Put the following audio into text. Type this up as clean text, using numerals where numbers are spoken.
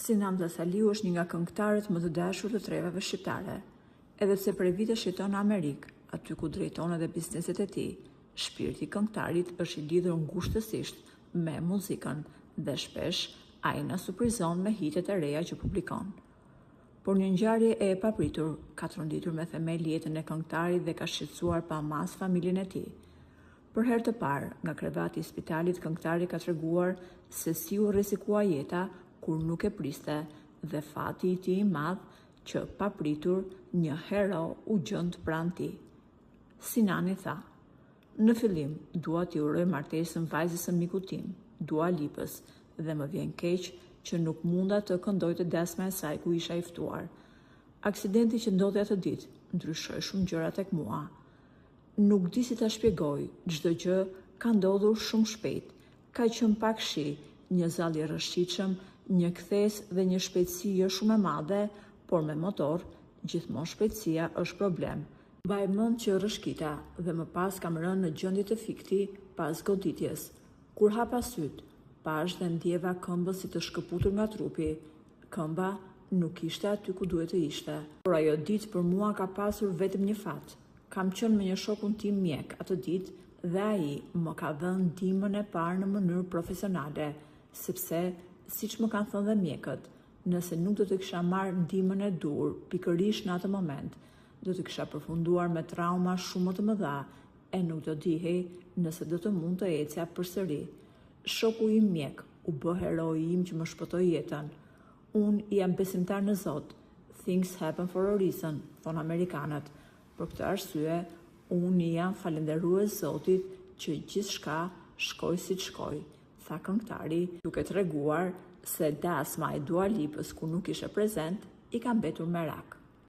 Sinam Saliu është një nga këngëtarët më të dashur të trevave shqiptare. Edhe pse prej vitesh jeton në Amerikë, aty ku drejton edhe bizneset e tij, shpirti i këngëtarit është i lidhur ngushtësisht me muzikën dhe shpesh ai na surprizon me hitet e reja që publikon. Por një ngjarje e papritur ka tronditur me themel jetën e këngëtarit dhe ka shqetësuar pa mas familjen e tij. Për herë të parë, nga krevati i spitalit, këngëtari ka treguar se si u rrezikua jeta kur nuk e priste dhe fati i tij i madh që papritur një hero u gjend pranë tij. Sinani tha: "Në fillim dua t'i uroj martesën vajzës së mikut tim, Dua Lipës, dhe më vjen keq që nuk munda të këndoj të dasma e saj ku isha i ftuar. Aksidenti që ndodhi atë ditë ndryshoi shumë gjëra tek mua. Nuk di si ta shpjegoj, çdo gjë ka ndodhur shumë shpejt. Ka qenë pak shi, një zall i rrëshqitshëm, një kthes dhe një shpejtësi jo shumë e madhe, por me motor, gjithmonë shpejtësia është problem. Mbaj mend që rrëshqita dhe më pas kam rënë në gjendje të fikti pas goditjes. Kur hapa syt, pash dhe ndjeva këmbën si të shkëputur nga trupi. Këmba nuk ishte aty ku duhet të ishte. Por ajo ditë për mua ka pasur vetëm një fat. Kam qenë me një shokun tim mjek atë ditë dhe ai më ka dhënë ndihmën e parë në mënyrë profesionale, sepse siç më kanë thënë dhe mjekët, nëse nuk do të kisha marrë ndihmën e dur pikërisht në atë moment, do të kisha përfunduar me trauma shumë më të mëdha e nuk do dihej nëse do të mund të ecja përsëri. Shoku im mjek u bë heroi im që më shpëtoi jetën. Unë jam besimtar në Zot. Things happen for a reason, thonë amerikanët. Për këtë arsye, unë jam falënderues Zotit që gjithçka shkoi siç shkoi, tha këngëtari, duke treguar se dasma e Dua Lipës ku nuk ishte prezent i ka mbetur merak.